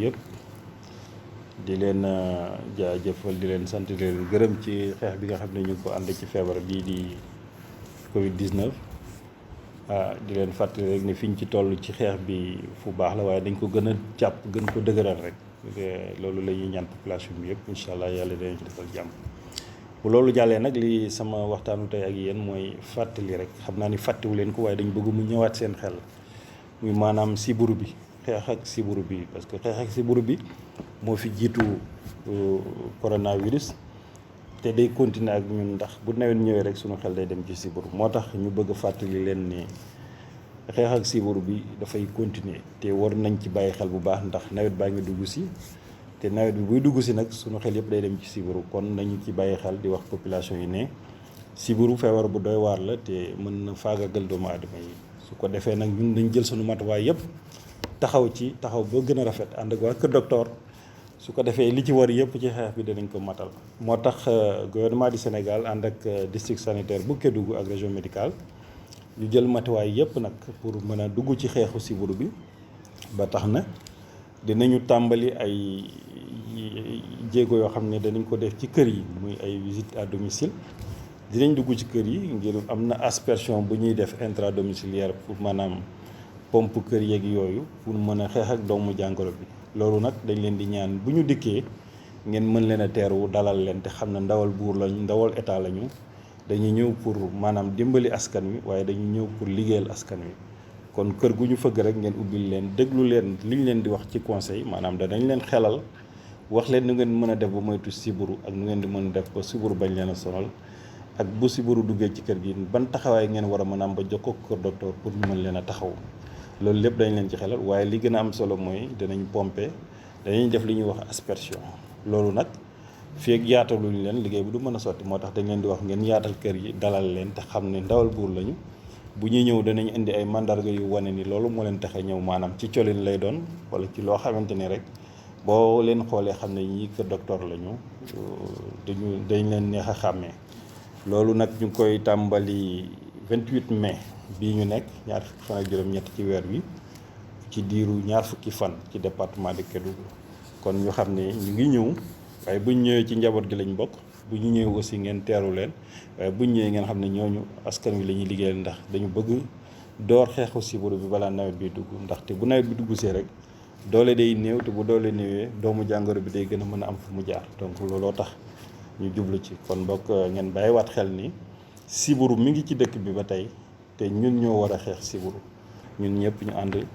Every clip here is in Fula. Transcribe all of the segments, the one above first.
yëpp di leen jaajëfal di leen sant di leen gërëm ci xeex bi nga xam ne ñu ngi ko ànd ci feebar bii di Covid 19 di leen fàttali rek ne fi ñu ci toll ci xeex bi fu baax la waaye dañ ko gën a jàpp gën ko dëgëral rek loolu la ñuy ñaan population bi yëpp incha allah yàlla dinañ ci defal jàmm. bu loolu jàllee nag li sama waxtaanu tey ak yéen mooy fàttali rek xam naa ni fàttewu leen ko waaye dañ bëgg mu ñëwaat seen xel muy maanaam siburu bi xeex ak siburu bi parce que xeex ak siburu bi moo fi jiitu coronavirus te day continuer ak ñun ndax bu nawet ñëwee rek sunu xel day dem ci siburu moo tax ñu bëgg a fàttali leen ne xeex ak siburu bi dafay continuer te war nañ ci bàyyi xel bu baax ndax nawet baa ngi dugg si te nawet bi buy dugg si nag sunu xel yëpp day dem ci siburu kon nañu ci bàyyi xel di wax population yi ne siburu feebar bu doy waar la te mën na faagagal doomu aadama yi su ko defee nag ñun dañ jël sunu matuwaay yëpp taxaw boo gën a rafet ànd ak waa kër docteur su ko defee li ci war yëpp ci xeex bi danañ ko matal. moo tax gouvernement du Sénégal ànd ak district sanitaire bu Kédougou ak région médicale ñu jël matuwaay yëpp nag pour mën a dugg ci xeexu siburu bi ba tax na dinañu tàmbali ay jéego yoo xam ne danañ ko def ci kër yi muy ay visite à domicile dinañ dugg ci kër yi ngir am na aspersion bu ñuy def intradomiciliaire pour maanaam pompe kër yeeg yooyu pour mën a xeex ak doomu jàngoro bi. loolu nag dañ leen di ñaan bu ñu dikkee ngeen mën leen a teeru dalal leen te xam ne ndawal buur lañu ndawal état lañu dañuy ñëw pour maanaam dimbali askan wi waaye dañuy ñëw pour liggéeyal askan wi. kon kër gu ñu fëgg rek ngeen ubbil leen déglu leen liñ leen di wax ci conseil maanaam danañ leen xelal wax leen nu ngeen mën a def ba moytu siburu ak nu ngeen di mën a def ba siburu bañ leen a sonal ak bu siburu duggee ci kër gi ban taxawaay ngeen war a mën a am ba jokkoo kër docteur pour ñu mën leen a taxaw. loolu lépp dañ leen ci xelal waaye li gën a am solo mooy danañ pomper danañ def li ñuy wax aspersion loolu nag fii ak yaataluñ leen liggéey bi du mën a sotti moo tax dañ leen di wax ngeen yaatal kër yi dalal leen te xam ne ndawal buur lañu. bu ñuy ñëw danañ indi ay mandarga yu wane ni loolu moo leen tax a ñëw maanaam ci colin lay doon wala ci loo xamante ni rek boo leen xoolee xam ne ñii kër docteur lañu dañ leen neex a xàmmee. loolu nag ñu koy tàmbali 28 mai bii ñu nekk ñaar fukki fan ak juróom-ñett ci weer wi ci diiru ñaar fukki fan ci département de Kédougou kon ñu xam ne ñu ngi ñëw waaye buñ ñëwee ci njaboot gi lañ bokk. bu ñu ñëwee aussi ngeen teeru leen waaye bu ñu ñëwee ngeen xam ne ñooñu askan wi la ñuy liggéeyal ndax dañu bëgg door xeexu siburu bi balaa nawet bi dugg ndaxte bu nawet bi dugg see rek doole day néew te bu doole néewee doomu jàngoro bi day gën a mën a am fu mu jaar donc looloo tax ñu jublu ci kon bokk ngeen bàyyiwaat xel ni siburu mi ngi ci dëkk bi ba tey te ñun ñoo war a xeex siburu ñun ñëpp ñu ànd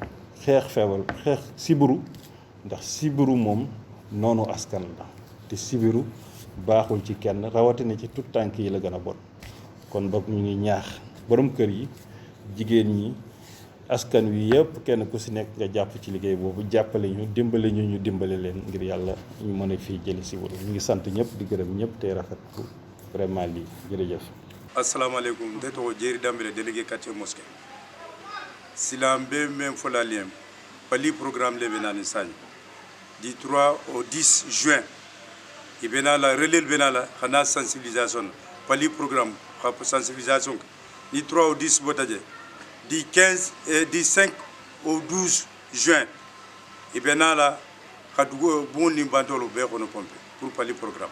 xeex feebar xeex siburu ndax siburu moom noonu askan la te siburu baaxul ci kenn rawatina ci tout tànk yi la gën a bon kon boog ñu ngi ñaax borom kër yi jigéen ñi askan wi yëpp kenn ku si nekk nga jàpp ci liggéey boobu jàppale ñu dimbale leen ngir yàlla ñu mën a fii jëli siburu ñu ngi sant ñëpp di gërëm ñëpp te rafetlu vraiment lii jërëjëf. assalamu alaikum de to jeri dambele délégué quartier mosquée silambe même folaliem pali programme le benani sagne du 3 au 10 juin et benala relais benala xana sensibilisation pali programme sensibilisation du 3 au 10 botaje du 15 et du 5 au 12 juin et benala xadugo bon ni bantolo be kono pompe pour pali programme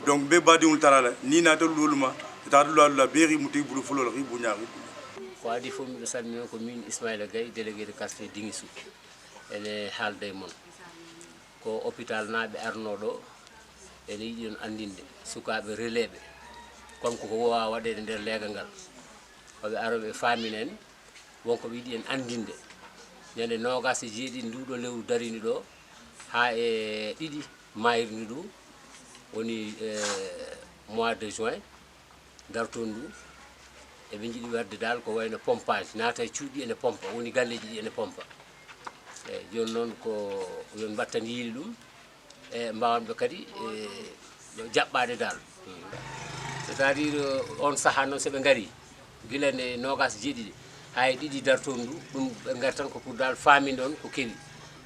donc be badiul tarala ni natal luluma la beri muti bulu fulo la ribu ñaari ko adi fo mi salmi ko min Ismaïla Gaye délégué de quartier Dinguissou ene haalde mon ko hôpital naaɓe arnoɗo ene yiɗi on andinde sukaɓe relais konko ko wowa waɗede nder leegal ngal oɓe aroɓe faminen wonko ɓe yiɗi en andinde ñande nogas e jeeɗiɗi nduɗo lewru darini ɗo ha e ɗiɗi mayirni ɗum woni mois de juin darton ndu eɓe jiiɗi wadde dal ko wayno pompage naata e cuuɗi ene pompa woni galleji ɗi ene pompa eyyi joni noon ko yon mbattan yiili ɗum e mbawanɓe kadi jaɓɓade dal c'est à dire on saaha noon soɓe gaari guila ne nogas jeeɗiɗi hay ɗiɗi darton ndu ɗum ɓe gari tan ko pour dal faminde on ko keewi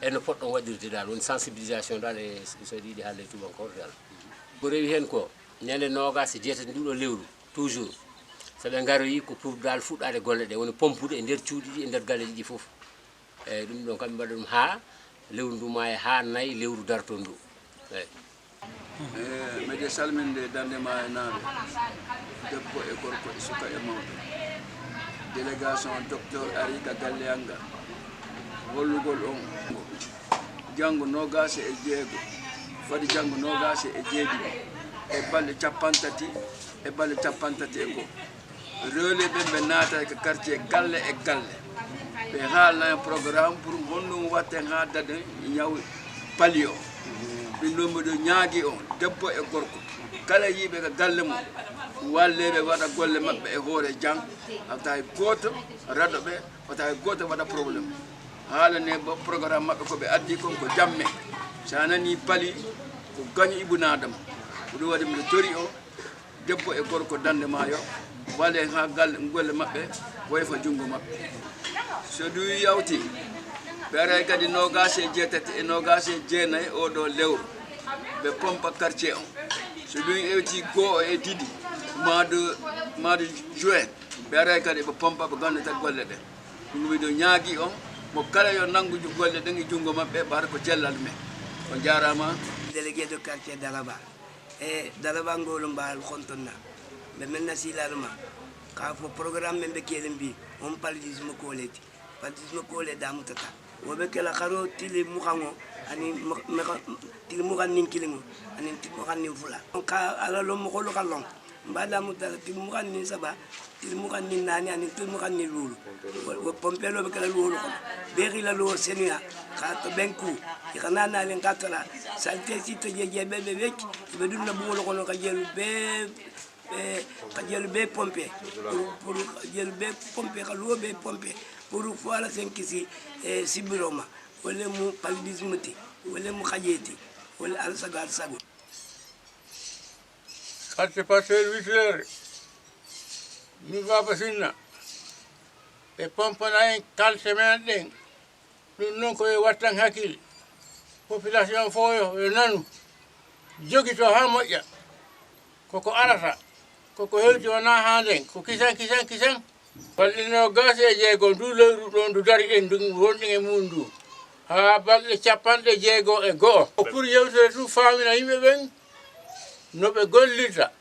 eno poɗɗon waɗirde dal woni sensibilisation dal e so yiɗi haalde tubankore dal ko rewi hen ko ñande nogas e jeetati nduɗo lewru toujours soɓe garoyi ko pour dal fuɗɗade golle ɗe woni pompude e nder cuuɗi ɗi e nder galleji ɗi foof eyyi ɗum ɗon kamɓe mbaɗa ɗum ha lewru ndu ma e ha nayi lewru darto ndu eyyi mede salminde dande ma e naaɓe debbo e gorko e suka e mawɓe délégation docteur ari ka galle anga hollugol on janggo nogase e jeego fadi janggo nogase e jeeɗiɗi e balɗe capantati e balɗe capantati e go relais ɓe naata ko quartier galle e galle ɓe haalna hen programme pour honɗum watten ha dade ñaw pali o ɓe lombiɗo ñaagui on debbo e gorko kala yiiɓe ko galle mum walleɓe waɗa golle mabɓe e hoore jang hawta e goto raɗo ɓe wata e goto waɗa probléme haalane bo programme mabɓe koɓe addi kon ko jamme sa nani paali ko gaño ibunadama ko ɗum waɗi mbiɗo tori o debbo e gorko dande ma yo waɗe ha galle golle mabɓe woyfa junggo mabɓe so ɗum yawti ɓe aray kadi nogase jeetati e nogase jeenayyi oɗo lewru ɓe pompa quartier on so ɗum ewti goho e ɗiɗi mois de juin ɓe aray kadi ɓe pompa ɓe gandata golle ɗe ɗum wiɗo ñaagui on mo kala yo nanggu golle ɗen e junggo mabɓe ɓaata ko cellal men on jarama délégué de quartier Daraba e Daraba ngolu mbal xontonna ɓe menna silaluma ka fo programme men ɓe kelen mbi on paludisme koleti paludisme kole damutata woɓe kela xaro tili muxango ani tili muxan nin kilingo ani tili muxan nin fula ka ala lo moxolu xa long mbadamutata tili muxan nin saba tili muxan nin nani ani tili muxan nin luulu wo pompelo ɓe kela luwolu xono ɓe xila luwo senuya xa to ɓen ku ixana nalen ka tala salte si to jeje ɓe ɓe wecc ɓe ɗumna ɓuwolu xono xa jelu ɓe pompe pour jelu ɓe pompe xa luwo ɓe pompe pour foala sen kisi sibiroma wala mu paludisme ti wala mu xajeti wala alsago quartier Pasteur 8 heures mi baba sinna e pompana en kalse men ɗen ɗum noon koye wattan hakkille population fo yo nanu jogito ha moƴƴa koko arata koko hewti wona ha nden ko kisan balɗe nogas e jeegom ndu lewru ɗon ndu dari en ndu wonɗen e mum ndu ha balɗe capanɗe jeego e go'o pour yewtere tu famina yimɓe ɓen noɓe gollita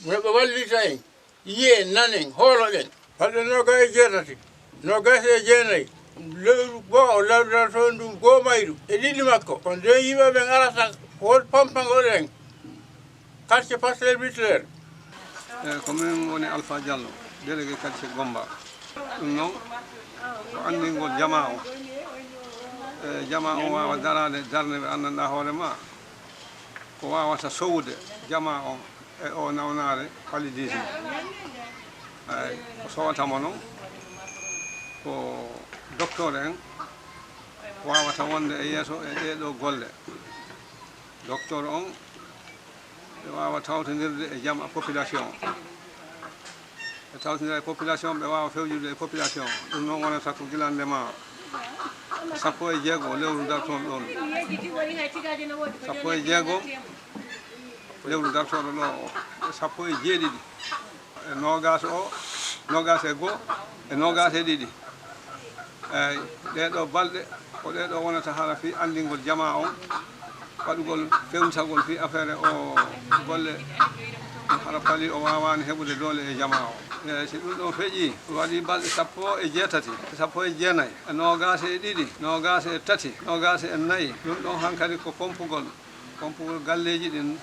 noɓe wallita en yiye nanen hooloɗen balɗe nogas e jeetati nogas e jeenayyi lewru goo lewruɗa toon ɗum goo mayru e ɗiɗi makko on de yimɓe ɓen arata hol pampagol en quartier Pasteur 8 heures ko min woni Alpha Diallo délégué quartier Gomba ɗum noon ko andingol jama o jama o wawa darade darde ɓe andanɗa hoore ma ko wawata sowde jama on e o nawnare paludisme eyyi ko sowatamo noon ko docteur en wawata wonde e yeeso e ɗeɗo golle docteur on ɓe wawa tawtodirde e jama population ɓe tawtodira e population ɓe wawa fewjude e population ɗum noon wonata ko guilandema 16 lewru dartoɗo ɗon 16 lewru dartoɗo ɗo 17 e nogas o nogas e goho e nogas e ɗiɗi eyyi ɗeɗo balɗe ko ɗeɗo wonata haala fi andingol jama on waɗugol fewnitagol fi affaire o golle haɗa paali o wawani heɓude doole e jama o eyyi si ɗum ɗon feeƴi waɗi balɗe 17 19 e nogas e ɗiɗi nogas e tati nogas e nayyi ɗum ɗon hankkadi ko pompugol galleji ɗin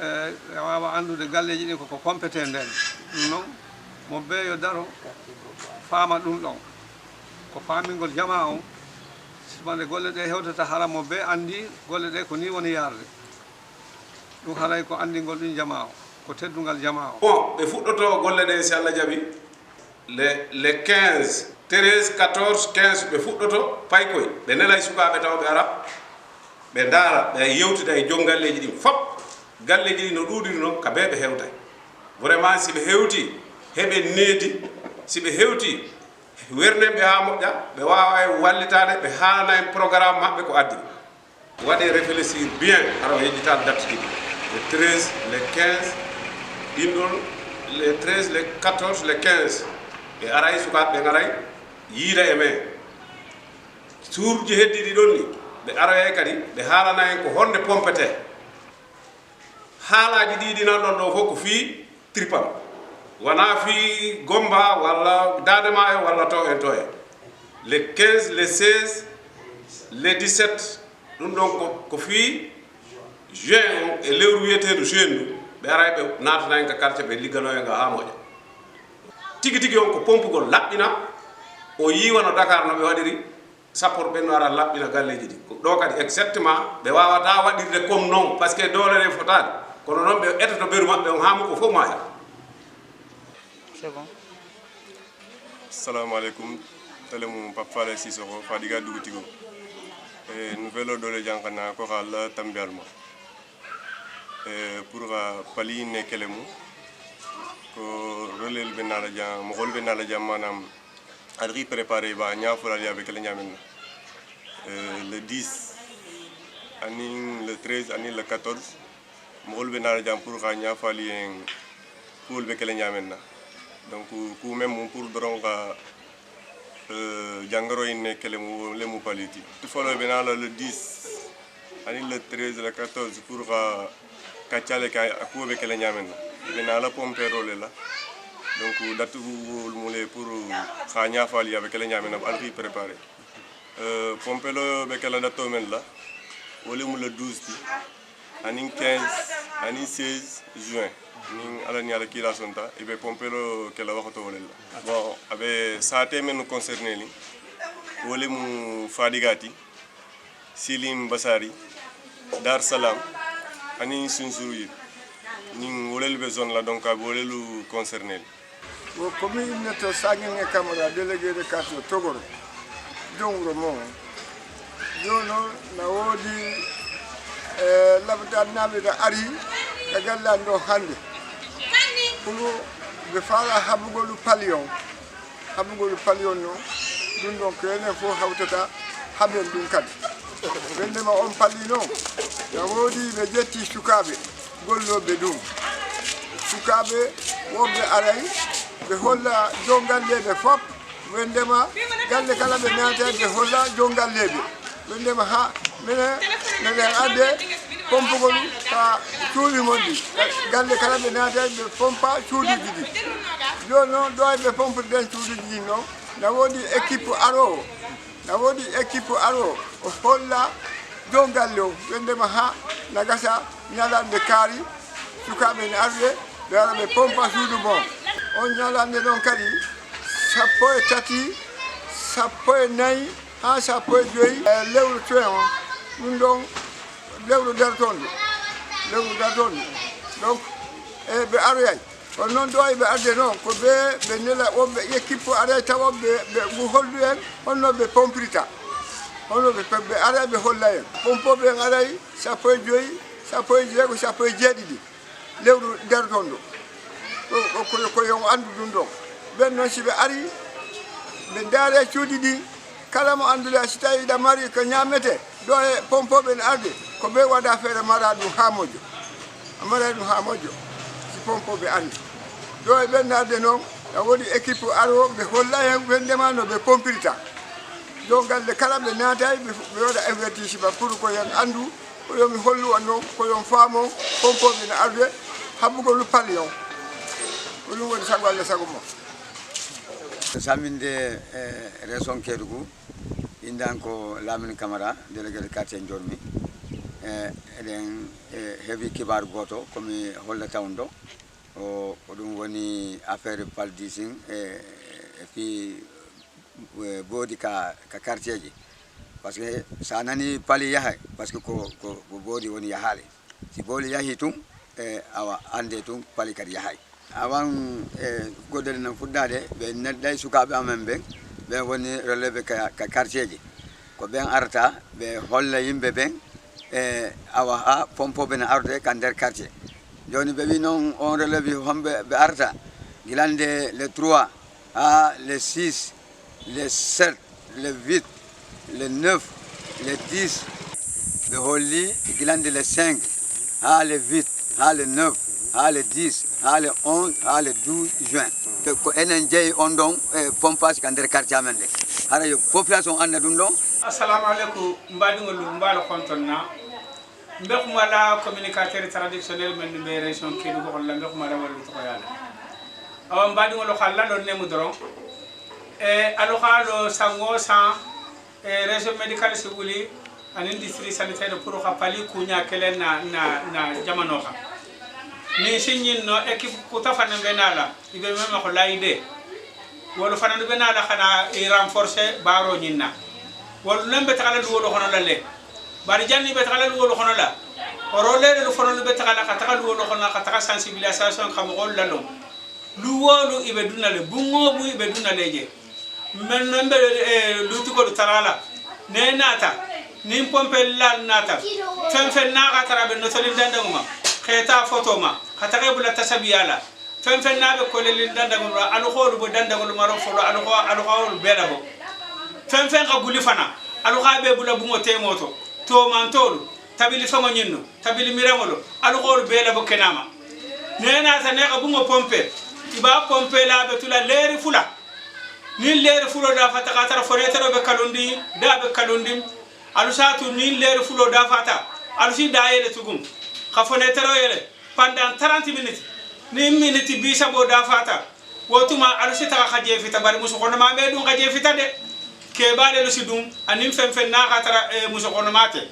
e wawa andude galleji ɗin koko pompete nden ɗum noon mo be yo daro faama ɗum ɗon ko faamingol jama on sibande golle ɗe hewtata hara mo be andi golle ɗe ko ni woni yarde ɗum haray ko andingol ɗin jama o ko teddugal jama o bon ɓe fuɗɗoto golle ɗe si Allah jaaɓi les 15 13 14 15 ɓe fuɗɗoto paykoye ɓe nelay sukaɓe taw ɓe ara ɓe daara ɓe yewtida e joom galleji ɗin fop galleji ɗi no ɗuɗiri noon ka ɓe ɓe hewtay vraiment si ɓe hewti heɓe needi si ɓe hewti werneɓe ha moƴƴa ɓe wawa e wallitade ɓe haalana en programme maɓɓe ko addi waɗe réfléchir bien ara yejjitade date ɗiɗi le 13 le 15 ɗin ɗon le 13 le 14 le 15 ɓe aray sukaɓe ɓe garay yiida e men suurji heddiɗi ɗon ni ɓe aroye kadi ɓe haalana en ko honde pompete haalaji ɗiɗi nan ɗon ɗo fof ko fii tripam wona fii Gomba walla Dademayo walla to en les 15 les 16 les 17 ɗum ɗon ko fii juin e lewru wiyeteeɗo juin ndu ɓe aray ɓe natana en ka quartier ɓe liggano en ga ha moƴa tigi tigi on ko pompugol laɓɓina o yiwa no Dakar no ɓe waɗiri sappo ɓen no ara laɓɓina galleji ɗi ɗo kadi exactement ɓe wawata waɗirde comme non par ce que dole ɗe fotani kono noon ɓe etoto ɓeru maɓɓe on hamu ko fof maya. C'est bon. Assalamu alaikum. Telemu Papale Sissoko Fadiga Dugutigo. Nouvelle dole jankana ko xala tambialma. Pour pali ne kelemu ko relel benala jam mo hol benala jam manam adri préparé ba nya fulal ya be kele nyamen le 10 ani le 13 ani le 14 mo hol benala jam pour ka nya fali en pour be kele nyamen na donc ku même pour doron ka jangaro in kelemu le mu paliti tu folo benala le 10 ani le 13 le 14 pour ka chale ka ku be kele nyamen na benala pompero le la donc datu mule pour khanya fali avec kele nyamen na alfi préparé pompelo be kele dato men la wole mu le 12 ti ani 15 ani 16 juin ni ala ni ala kila sonta e be pompelo kele waxto wole la bon abe saate men concerné li wole mu fadigati silim basari dar salam ani sunsuru ni wolel be zone la donc a wolelu concerné wo commune to sangenge camara délégué de quartier Togoro jongro mo jono na wodi labda nabe da ari ka galla ndo hande pour be fala habugolu palion no dun donc ene fo hawtata haben dun kad bende ma on palino na wodi be jetti sukabe golloɓe ɗum sukaɓe wonɓe aray ɓe holla jongalleɓe fof ɓe ndema galle kala ɓe naate ɓe holla jongalleɓe ɓe ndema ha minen adde pompugol ka cuuɗi mon ɗi galle kala ɓe naate ɓe pompa cuuɗiji ɗi joni noon ɗo ɓe pompuɗen cuuɗiji ɗi noon na woodi équipe aro o holla jongalle o ɓe ndema ha na gasa ñalande kaari sukaɓe ne arde ɓe ara ɓe pompa suudu bon on ñalande ɗon kadi 13 14 ha 15 lewru toen on ɗum ɗon lewru dartondu donc e ɓe aroyay on noon ɗo ɓe arde noon ko ɓe nela wonɓe équipe aray tawa ɓe hollu en honno ɓe pompirta honno ɓe ara ɓe holla en pompoɓe en aray 15 sappo e jeego sappo e jeeɗiɗi lewru darton ɗo ko yon andu ɗum ɗon ɓen noon si ɓe ari ɓe daare cuuɗi ɗi kala mo andude si tawi ɗa mari ko ñaamete ɗo e pompoɓe ne arde ko ɓe waɗa feere mara ɗum ha moƴƴo si pompoɓe ari ɗo e ɓen arde noon a woɗi équipe aro ɓe holla hen ɓe ndema no ɓe pompirta ɗo galle kala ɓe naatay ɓe waɗa avertissement pour ko yen andu ko yomi hollu on noon ko yon faamo pompoɓe ne arde haɓugolu palli on ko ɗum woni sago Allah sago mo saminde région Kédougou indan ko Lamine Camara délégué de quartier Ndiolmi eɗen heeɓi kibaru goto komi hollata on ɗo ko ɗum woni affaire paludisme e fi boodi ka quartier ji parce que sa nani pali yahay parce que ko boodi woni yahale si booli yahi tun awa ande tun pali kadi yahay awan goɗɗele no fuɗɗade ɓe neɗɗay sukaɓe amen ɓe woni relève ka quartier ji ko ɓen arata ɓe holla yimɓe ɓen awa ha pompoɓe ne arde ka nder quartier joni ɓe wi noon on relève homɓe ɓe arata gilande le 3 ha le 6 le 7 le 8 le 9 le 10 ɓe holli gilande le 5 ha le 8 ha le 9 ha le 10 ha le 11 ha le 12 juin ko enen jeeyi on ɗon pompage ka nder quartier amen ɗe hara yo population anda ɗum ɗon assalamu alaikum mbadingol mbalo kontonna mbekuma la communicateur traditionnel men be région Kédougou ko la mbekuma la walu to yalla awa mbadingol xalla do nemu doron e alo xalo sango san e région médicale sibuli an industrie sanitaire pour xa pali kunya kelen na jamano xa ni signin no équipe ko tafana benala ibe mema ko layde wala fana benala xana i renforcer baro nyinna wala lembe takala lu wolo xono la le bari janni be takala lu wolo xono la oro le lu fono be takala ka takala lu wolo xono ka taka sensibilisation xam xol la lo lu wolo ibe dunale bu ngobu ibe dunale je men nombe lu tiko tarala ne nata ni pompe lal nata fen na ka tarabe no tolin dandanguma kheta photo ma khatake bula tasabiyala fen na be ko le dandanguma alu kholu bo dandangul maro folo alu kholu bela bo fen ka guli fana alu khabe bula bungo temoto to mantolu tabili famo nyinno tabili miramolo alu kholu bela bo kenama ne nata ne ka bungo pompe iba pompe la be tula leri fula ni leri fulo da fata ka tara fonetero be kalundi da be kalundi alu satu ni leri fulo da fata alu si da yele tugum ka fonetero yele pendant 30 minutes ni minute bi sabo da fata wotuma alu si taka khaje fita bari musu kono ma be dun khaje fita de ke bale lu si dum anim fen na ka tara musu kono mate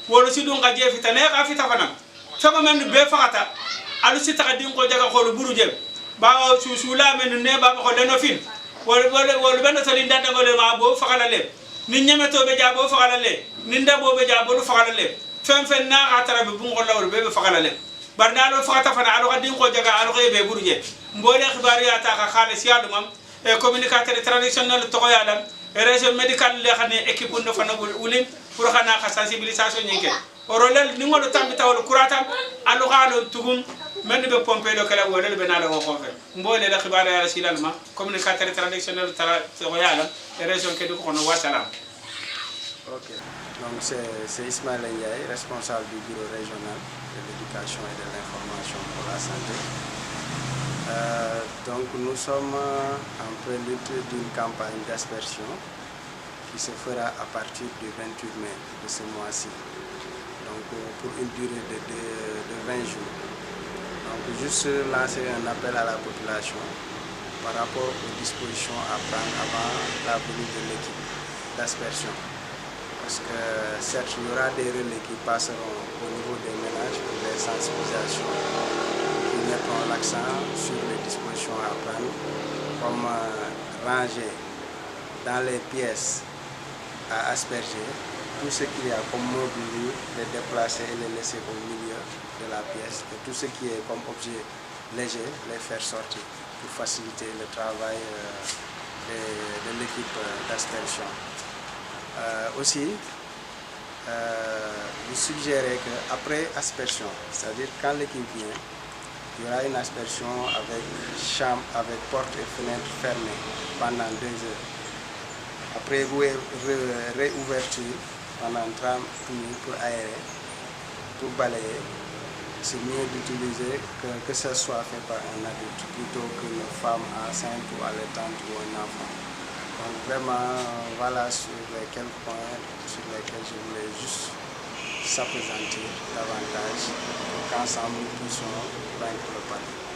wolo si dun khaje fita ne ka fita fana sama men be fakata alu si taka din ko jaga kholu buru jeb ba susula men ne ba ko leno fin wol ben to linda ngol ma bo fakala le ni nyameto be jabo fakala le ni ndabo be jabo lu fakala le fen na ka tara be bungo lawol be fakala le barnalo fakata fana alo kadin ko jaga alo be buruje mbole xibaar ya ta ka xaliss ya dum e communicateur traditionnel to ko yadam e région médicale le xane équipe no fana wulin pour xana xa sensibilisation ñike orolel ni ngolo tambi tawol kurata alo xalo tugum men be pomper do kala wala be na la ko fe mbole la xibaar ya silalma communicateur traditionnel to ko yadam e région Kédougou ko no wassalam. OK. Donc c'est Ismaël Ndiaye, responsable du bureau régional de l'éducation et de l'information pour la santé. Donc nous sommes en prélude d'une campagne d'aspersion qui se fera à partir du 28 mai de ce mois-ci. Donc pour une durée de 20 jours. Donc juste lancer un appel à la population par rapport aux dispositions à prendre avant la venue de l'équipe d'aspersion. Parce que certes, il y aura des relais qui passeront au niveau des ménages pour les sensibilisations, qui mettront l'accent sur les dispositions à prendre, comme ranger dans les pièces à asperger tout ce qu'il y a comme mobilier, les déplacer et les laisser au milieu de la pièce, et tout ce qui est comme objet léger, les faire sortir pour faciliter le travail de l'équipe d'aspersion. Aussi, vous suggérez qu'après aspersion, c'est-à-dire quand l'équipe vient, il y aura une aspersion avec chambre, avec porte et fenêtre fermées pendant 2 heures. Après réouverture pendant 30 minutes pour aérer, pour balayer. C'est mieux d'utiliser que ce soit fait par un adulte plutôt qu'une femme enceinte ou allaitante ou un enfant. Donc vraiment, voilà sur les quelques points sur lesquels je voulais juste s'appesantir davantage pour qu'ensemble nous puissions vaincre le panique.